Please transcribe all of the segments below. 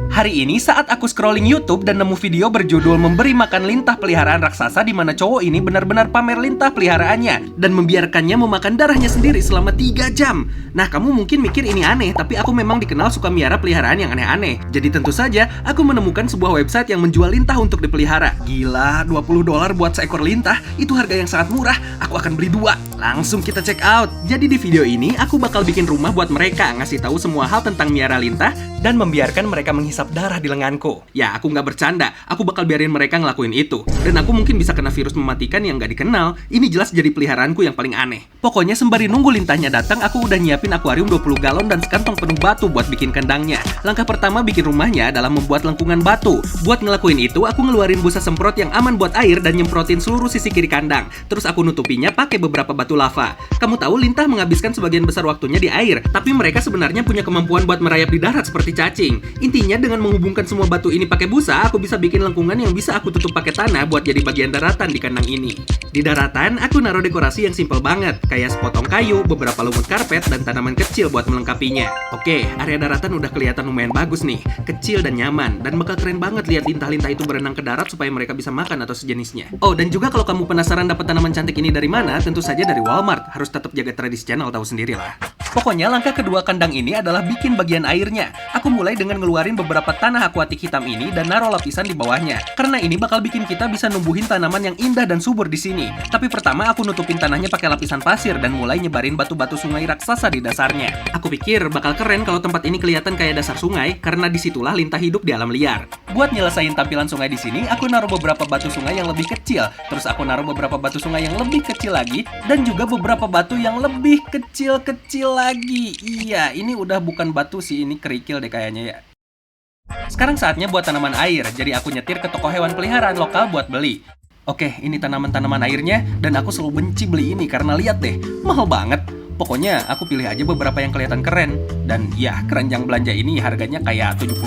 Hari ini saat aku scrolling YouTube dan nemu video berjudul Memberi Makan Lintah Peliharaan Raksasa di mana cowok ini benar-benar pamer lintah peliharaannya dan membiarkannya memakan darahnya sendiri selama 3 jam. Nah, kamu mungkin mikir ini aneh, tapi aku memang dikenal suka miara peliharaan yang aneh-aneh. Jadi tentu saja aku menemukan sebuah website yang menjual lintah untuk dipelihara. Gila, $20 buat seekor lintah, itu harga yang sangat murah. Aku akan beli 2. Langsung kita check out. Jadi di video ini aku bakal bikin rumah buat mereka, ngasih tahu semua hal tentang miara lintah dan membiarkan mereka menghisap darah di lenganku. Ya, aku nggak bercanda. Aku bakal biarin mereka ngelakuin itu. Dan aku mungkin bisa kena virus mematikan yang nggak dikenal. Ini jelas jadi peliharaanku yang paling aneh. Pokoknya sembari nunggu lintahnya datang, aku udah nyiapin akuarium 20 galon dan sekantong penuh batu buat bikin kandangnya. Langkah pertama bikin rumahnya adalah membuat lengkungan batu. Buat ngelakuin itu, aku ngeluarin busa semprot yang aman buat air dan nyemprotin seluruh sisi kiri kandang. Terus aku nutupinya pakai beberapa batu lava. Kamu tahu lintah menghabiskan sebagian besar waktunya di air, tapi mereka sebenarnya punya kemampuan buat merayap di darat seperti cacing. Intinya dengan menghubungkan semua batu ini pakai busa, aku bisa bikin lengkungan yang bisa aku tutup pakai tanah buat jadi bagian daratan di kandang ini. Di daratan, aku naruh dekorasi yang simple banget, kayak sepotong kayu, beberapa lumut karpet, dan tanaman kecil buat melengkapinya. Oke, area daratan udah kelihatan lumayan bagus nih, kecil dan nyaman, dan bakal keren banget lihat lintah-lintah itu berenang ke darat supaya mereka bisa makan atau sejenisnya. Oh, dan juga kalau kamu penasaran dapat tanaman cantik ini dari mana, tentu saja dari Walmart. Harus tetap jaga tradisi channel, tahu sendirilah. Pokoknya langkah kedua kandang ini adalah bikin bagian airnya. Aku mulai dengan ngeluarin beberapa tanah akuatik hitam ini dan naruh lapisan di bawahnya. Karena ini bakal bikin kita bisa numbuhin tanaman yang indah dan subur di sini. Tapi pertama aku nutupin tanahnya pakai lapisan pasir dan mulai nyebarin batu-batu sungai raksasa di dasarnya. Aku pikir bakal keren kalau tempat ini kelihatan kayak dasar sungai karena disitulah lintah hidup di alam liar. Buat nyelesain tampilan sungai di sini, aku naruh beberapa batu sungai yang lebih kecil. Terus aku naruh beberapa batu sungai yang lebih kecil lagi dan juga beberapa batu yang lebih kecil-kecil lagi. Iya, ini udah bukan batu sih, ini kerikil deh kayaknya ya. Sekarang saatnya buat tanaman air, jadi aku nyetir ke toko hewan peliharaan lokal buat beli. Oke, ini tanaman-tanaman airnya, dan aku selalu benci beli ini karena lihat deh, mahal banget. Pokoknya aku pilih aja beberapa yang kelihatan keren. Dan ya, keranjang belanja ini harganya kayak $70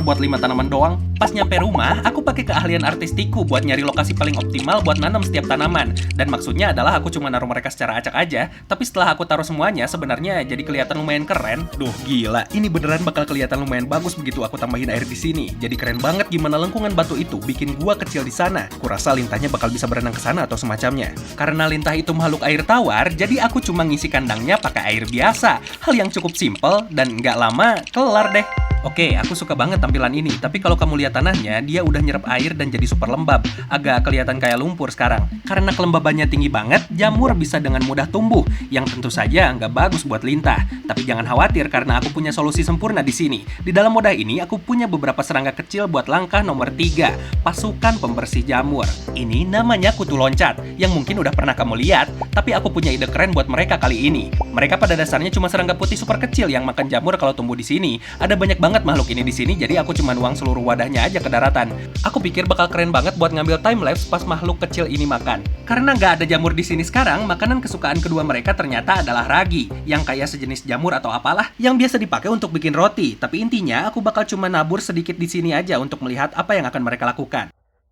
buat 5 tanaman doang. Pas nyampe rumah, aku pakai keahlian artistiku buat nyari lokasi paling optimal buat nanam setiap tanaman. Dan maksudnya adalah aku cuma naruh mereka secara acak aja, tapi setelah aku taruh semuanya, sebenarnya jadi kelihatan lumayan keren. Duh, gila, ini beneran bakal kelihatan lumayan bagus begitu aku tambahin air di sini. Jadi keren banget gimana lengkungan batu itu bikin gua kecil di sana. Kurasa lintahnya bakal bisa berenang ke sana atau semacamnya. Karena lintah itu makhluk air tawar, jadi aku cuma ngisi kandangnya pakai air biasa. Hal yang cukup simple dan nggak lama kelar deh. Oke, aku suka banget tampilan ini, tapi kalau kamu lihat tanahnya, dia udah nyerap air dan jadi super lembab. Agak kelihatan kayak lumpur sekarang. Karena kelembabannya tinggi banget, jamur bisa dengan mudah tumbuh, yang tentu saja nggak bagus buat lintah. Tapi jangan khawatir karena aku punya solusi sempurna di sini. Di dalam wadah ini, aku punya beberapa serangga kecil buat langkah nomor 3, pasukan pembersih jamur. Ini namanya kutu loncat, yang mungkin udah pernah kamu lihat, tapi aku punya ide keren buat mereka kali ini. Mereka pada dasarnya cuma serangga putih super kecil yang makan jamur kalau tumbuh di sini. Ada banyak banget makhluk ini di sini, jadi aku cuma nuang seluruh wadahnya aja ke daratan. Aku pikir bakal keren banget buat ngambil time lapse pas makhluk kecil ini makan. Karena nggak ada jamur di sini sekarang, makanan kesukaan kedua mereka ternyata adalah ragi, yang kayak sejenis jamur atau apalah yang biasa dipakai untuk bikin roti. Tapi intinya aku bakal cuma nabur sedikit di sini aja untuk melihat apa yang akan mereka lakukan.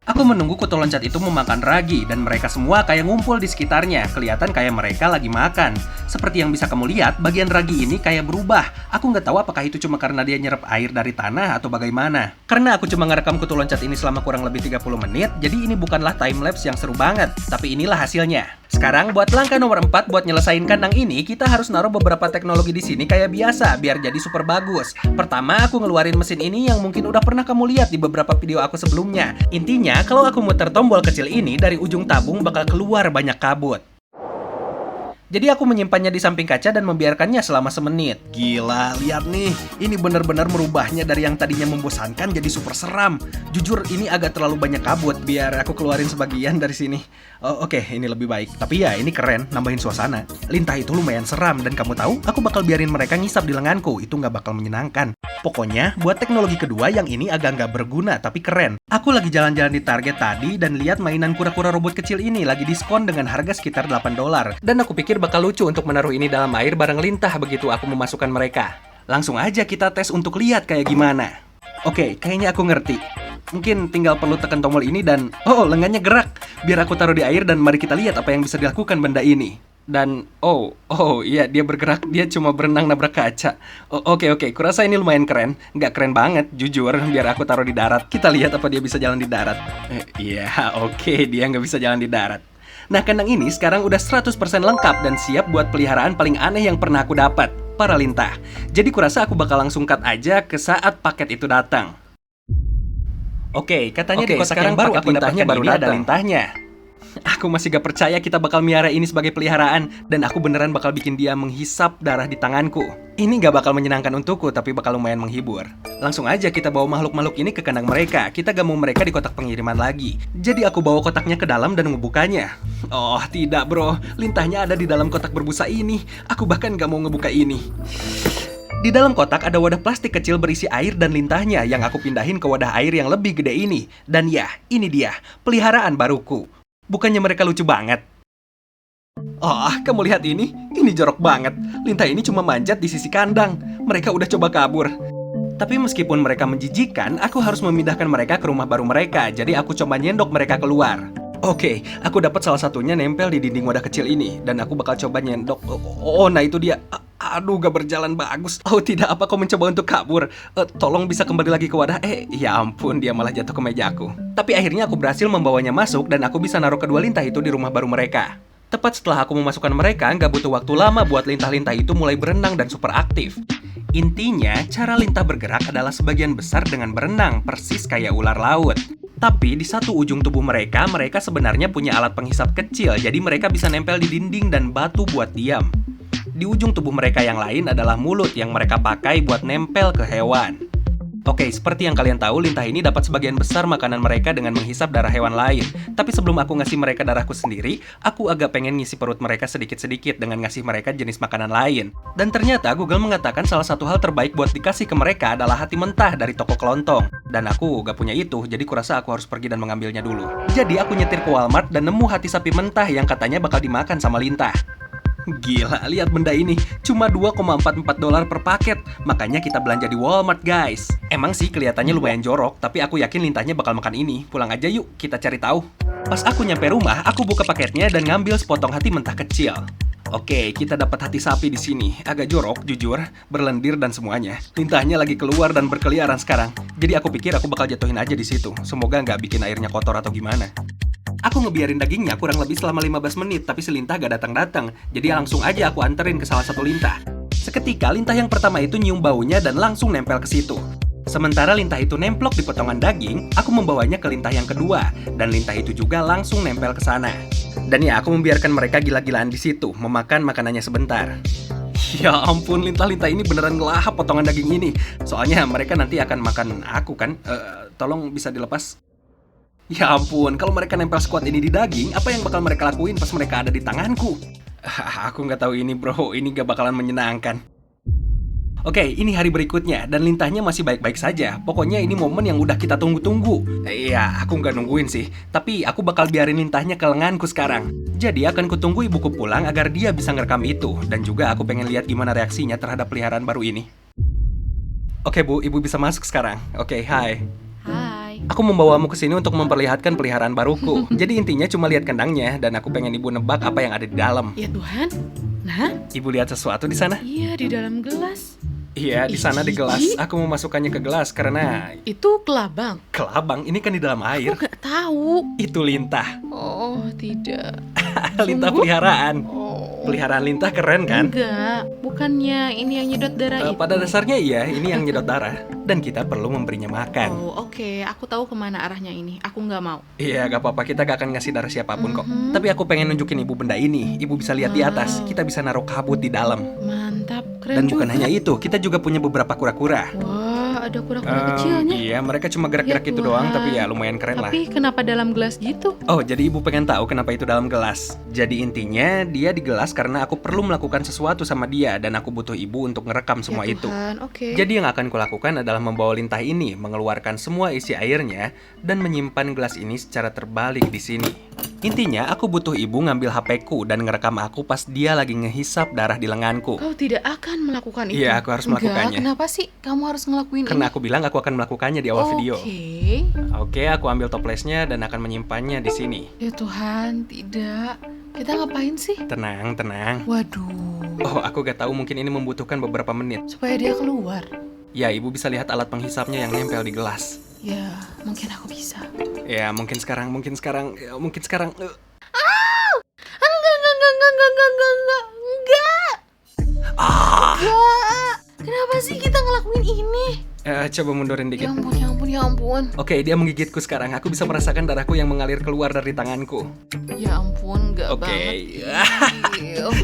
Aku menunggu kutu loncat itu memakan ragi dan mereka semua kayak ngumpul di sekitarnya, kelihatan kayak mereka lagi makan. Seperti yang bisa kamu lihat, bagian ragi ini kayak berubah. Aku nggak tahu apakah itu cuma karena dia nyerap air dari tanah atau bagaimana. Karena aku cuma ngerekam kutu loncat ini selama kurang lebih 30 menit, jadi ini bukanlah timelapse yang seru banget, tapi inilah hasilnya. Sekarang buat langkah nomor 4 buat nyelesain kandang ini, kita harus naruh beberapa teknologi di sini kayak biasa biar jadi super bagus. Pertama, aku ngeluarin mesin ini yang mungkin udah pernah kamu lihat di beberapa video aku sebelumnya. Intinya, kalau aku muter tombol kecil ini, dari ujung tabung bakal keluar banyak kabut. Jadi aku menyimpannya di samping kaca dan membiarkannya selama semenit. Gila, lihat nih. Ini benar-benar merubahnya dari yang tadinya membosankan jadi super seram. Jujur, ini agak terlalu banyak kabut. Biar aku keluarin sebagian dari sini. Oke, ini lebih baik. Tapi ya, ini keren, nambahin suasana. Lintah itu lumayan seram. Dan kamu tahu, aku bakal biarin mereka ngisap di lenganku. Itu nggak bakal menyenangkan. Pokoknya, buat teknologi kedua yang ini agak nggak berguna, tapi keren. Aku lagi jalan-jalan di Target tadi dan lihat mainan kura-kura robot kecil ini lagi diskon dengan harga sekitar $8. Dan aku pikir bakal lucu untuk menaruh ini dalam air bareng lintah begitu aku memasukkan mereka. Langsung aja kita tes untuk lihat kayak gimana. Oke, kayaknya aku ngerti. Mungkin tinggal perlu tekan tombol ini dan... Oh, lengannya gerak. Biar aku taruh di air dan mari kita lihat apa yang bisa dilakukan benda ini. Dan iya, dia bergerak, dia cuma berenang nabrak kaca. Oke, kurasa ini lumayan keren. Nggak keren banget, jujur. Biar aku taruh di darat. Kita lihat apa dia bisa jalan di darat. Oke, dia nggak bisa jalan di darat. Nah, kandang ini sekarang udah 100% lengkap dan siap buat peliharaan paling aneh yang pernah aku dapat, para lintah. Jadi kurasa aku bakal langsung cut aja ke saat paket itu datang. Oke, katanya di kotak sekarang yang baru paket aku dapatkan lintahnya baru ini ada datang. lintahnya. Aku masih gak percaya kita bakal miara ini sebagai peliharaan, dan aku beneran bakal bikin dia menghisap darah di tanganku. Ini gak bakal menyenangkan untukku, tapi bakal lumayan menghibur. Langsung aja kita bawa makhluk-makhluk ini ke kandang mereka. Kita gak mau mereka di kotak pengiriman lagi. Jadi aku bawa kotaknya ke dalam dan ngebukanya. Oh tidak bro, lintahnya ada di dalam kotak berbusa ini. Aku bahkan gak mau ngebuka ini. Di dalam kotak ada wadah plastik kecil berisi air dan lintahnya yang aku pindahin ke wadah air yang lebih gede ini. Dan ya, ini dia, peliharaan baruku. Bukannya mereka lucu banget? Oh, kamu lihat ini? Ini jorok banget. Lintah ini cuma manjat di sisi kandang. Mereka udah coba kabur. Tapi meskipun mereka menjijikan, aku harus memindahkan mereka ke rumah baru mereka. Jadi aku coba nyendok mereka keluar. Oke, aku dapat salah satunya nempel di dinding wadah kecil ini. Dan aku bakal coba nyendok. Nah itu dia. Aduh, gak berjalan bagus. Oh tidak, apa kau mencoba untuk kabur? Tolong bisa kembali lagi ke wadah. Ya ampun, dia malah jatuh ke mejaku. Tapi akhirnya aku berhasil membawanya masuk dan aku bisa naruh kedua lintah itu di rumah baru mereka. Tepat setelah aku memasukkan mereka, gak butuh waktu lama buat lintah-lintah itu mulai berenang dan super aktif. Intinya, cara lintah bergerak adalah sebagian besar dengan berenang, persis kayak ular laut. Tapi di satu ujung tubuh mereka sebenarnya punya alat penghisap kecil, jadi mereka bisa nempel di dinding dan batu buat diam. Di ujung tubuh mereka yang lain adalah mulut yang mereka pakai buat nempel ke hewan. Oke, seperti yang kalian tahu, lintah ini dapat sebagian besar makanan mereka dengan menghisap darah hewan lain. Tapi sebelum aku ngasih mereka darahku sendiri, aku agak pengen ngisi perut mereka sedikit-sedikit dengan ngasih mereka jenis makanan lain. Dan ternyata Google mengatakan salah satu hal terbaik buat dikasih ke mereka adalah hati mentah dari toko kelontong. Dan aku gak punya itu, jadi kurasa aku harus pergi dan mengambilnya dulu. Jadi aku nyetir ke Walmart dan nemu hati sapi mentah yang katanya bakal dimakan sama lintah. Gila, lihat benda ini. Cuma $2,44 per paket. Makanya kita belanja di Walmart, guys. Emang sih kelihatannya lumayan jorok, tapi aku yakin lintahnya bakal makan ini. Pulang aja yuk, kita cari tahu. Pas aku nyampe rumah, aku buka paketnya dan ngambil sepotong hati mentah kecil. Oke, kita dapat hati sapi di sini. Agak jorok, jujur, berlendir dan semuanya. Lintahnya lagi keluar dan berkeliaran sekarang. Jadi aku pikir aku bakal jatuhin aja di situ. Semoga nggak bikin airnya kotor atau gimana. Aku ngebiarin dagingnya kurang lebih selama 15 menit, tapi si lintah gak datang-datang. Jadi langsung aja aku anterin ke salah satu lintah. Seketika lintah yang pertama itu nyium baunya dan langsung nempel ke situ. Sementara lintah itu nemplok di potongan daging, aku membawanya ke lintah yang kedua, dan lintah itu juga langsung nempel ke sana. Dan ya, aku membiarkan mereka gila-gilaan di situ, memakan makanannya sebentar. Ya ampun, lintah-lintah ini beneran ngelahap potongan daging ini. Soalnya mereka nanti akan makan aku kan. Tolong bisa dilepas. Ya ampun, kalau mereka nempel squat ini di daging, apa yang bakal mereka lakuin pas mereka ada di tanganku? Aku nggak tahu ini bro, ini gak bakalan menyenangkan. Oke, ini hari berikutnya, dan lintahnya masih baik-baik saja. Pokoknya ini momen yang udah kita tunggu-tunggu. Iya, aku nggak nungguin sih, tapi aku bakal biarin lintahnya ke lenganku sekarang. Jadi akan kutunggu ibuku pulang agar dia bisa ngerekam itu. Dan juga aku pengen lihat gimana reaksinya terhadap peliharaan baru ini. Oke bu, ibu bisa masuk sekarang. Oke, hai. Aku membawamu ke sini untuk memperlihatkan peliharaan baruku. Jadi intinya cuma lihat kandangnya dan aku pengen ibu nebak apa yang ada di dalam. Ya Tuhan. Nah, Ibu lihat sesuatu di sana? iya di dalam gelas. Iya, di sana di gelas. Aku memasukkannya ke gelas karena Itu kelabang. kelabang ini kan di dalam air. Aku nggak tahu. Itu lintah. Oh, tidak. Lintah Sungguh? peliharaan. Oh. Peliharaan lintah keren kan? Enggak, bukannya ini yang nyedot darah itu. Pada dasarnya iya, ini yang nyedot darah. Dan kita perlu memberinya makan. Oh, oke. Aku tahu kemana arahnya ini. Aku nggak mau. Iya, gak apa-apa. Kita gak akan ngasih darah siapapun kok. Mhm. Tapi aku pengen nunjukin ibu benda ini. Ibu bisa lihat di atas. Kita bisa naruh kabut di dalam. Mantap, Dan keren bukan juga. hanya itu, kita juga punya beberapa kura-kura. Wah, ada kura-kura kecilnya. Iya, mereka cuma gerak-gerak Ya itu doang, Tuhan. tapi ya lumayan keren lah. Tapi kenapa dalam gelas gitu? Oh, jadi ibu pengen tahu kenapa itu dalam gelas. Jadi intinya dia di gelas karena aku perlu melakukan sesuatu sama dia dan aku butuh ibu untuk ngerekam semua Ya itu. Tuhan, oke. Jadi yang akan kulakukan adalah membawa lintah ini, mengeluarkan semua isi airnya, dan menyimpan gelas ini secara terbalik di sini. Intinya, aku butuh ibu ngambil HP-ku dan ngerekam aku pas dia lagi ngehisap darah di lenganku. Kau tidak akan melakukan itu. Iya, aku harus melakukannya. Enggak, kenapa sih kamu harus ngelakuin Karena ini? aku bilang aku akan melakukannya di awal video. Oke. Oke, aku ambil toplesnya dan akan menyimpannya di sini. Ya Tuhan, tidak. Kita ngapain sih? Tenang, tenang. Waduh. Oh, aku gak tahu, mungkin ini membutuhkan beberapa menit. Supaya dia keluar. Ya, ibu bisa lihat alat penghisapnya yang nempel di gelas. Ya, mungkin aku bisa. Ya, mungkin sekarang. Enggak. Enggak. Kenapa sih kita ngelakuin ini? Coba mundurin dikit. Ya ampun. Oke, dia menggigitku sekarang. Aku bisa merasakan darahku yang mengalir keluar dari tanganku. Ya ampun, enggak Oke. banget.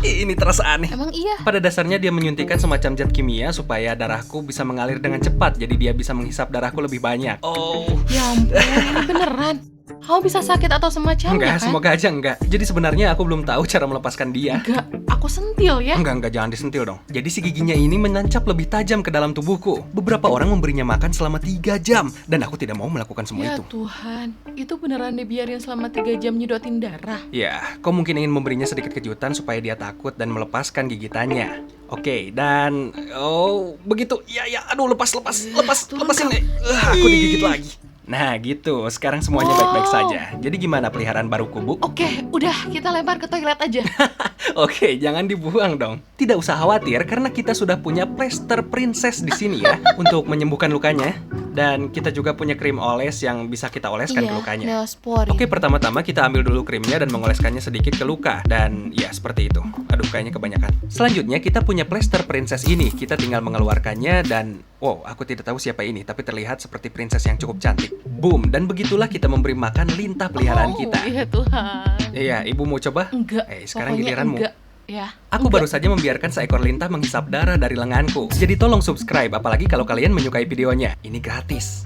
Ini terasa aneh. Emang iya? Pada dasarnya dia menyuntikkan semacam zat kimia supaya darahku bisa mengalir dengan cepat. Jadi dia bisa menghisap darahku lebih banyak. Oh. Ya ampun, ini beneran. Kamu bisa sakit atau semacamnya Enggak, kan? semoga aja enggak. Jadi sebenarnya aku belum tahu cara melepaskan dia. Enggak, aku sentil ya. Enggak, jangan disentil dong. Jadi si giginya ini menancap lebih tajam ke dalam tubuhku. Beberapa orang memberinya makan selama 3 jam. Dan aku tidak mau melakukan semua Ya itu. Tuhan, itu beneran dibiarin selama 3 jam nyedotin darah. Ya, kau mungkin ingin memberinya sedikit kejutan supaya dia takut dan melepaskan gigitannya. Oke, dan... Oh, begitu. Ya, aduh, lepas Tuhan, ini. Aku digigit lagi. Nah, gitu. Sekarang semuanya baik-baik saja. Jadi gimana peliharaan baruku, Bu? Oke, udah kita lempar ke toilet aja. Oke, jangan dibuang dong. Tidak usah khawatir karena kita sudah punya plester princess di sini ya untuk menyembuhkan lukanya. Dan kita juga punya krim oles yang bisa kita oleskan ke lukanya. Neosporin. Oke, pertama-tama kita ambil dulu krimnya dan mengoleskannya sedikit ke luka. Dan ya, seperti itu. Aduh, kayaknya kebanyakan. Selanjutnya, kita punya plester princess ini. Kita tinggal mengeluarkannya dan... Wow, aku tidak tahu siapa ini, tapi terlihat seperti princess yang cukup cantik. Boom, dan begitulah kita memberi makan lintah peliharaan kita. Iya Tuhan. Iya, ibu mau coba? Enggak. Sekarang pokoknya giliranmu. Enggak. Ya. Aku baru saja membiarkan seekor lintah menghisap darah dari lenganku. Jadi tolong subscribe, apalagi kalau kalian menyukai videonya. Ini gratis.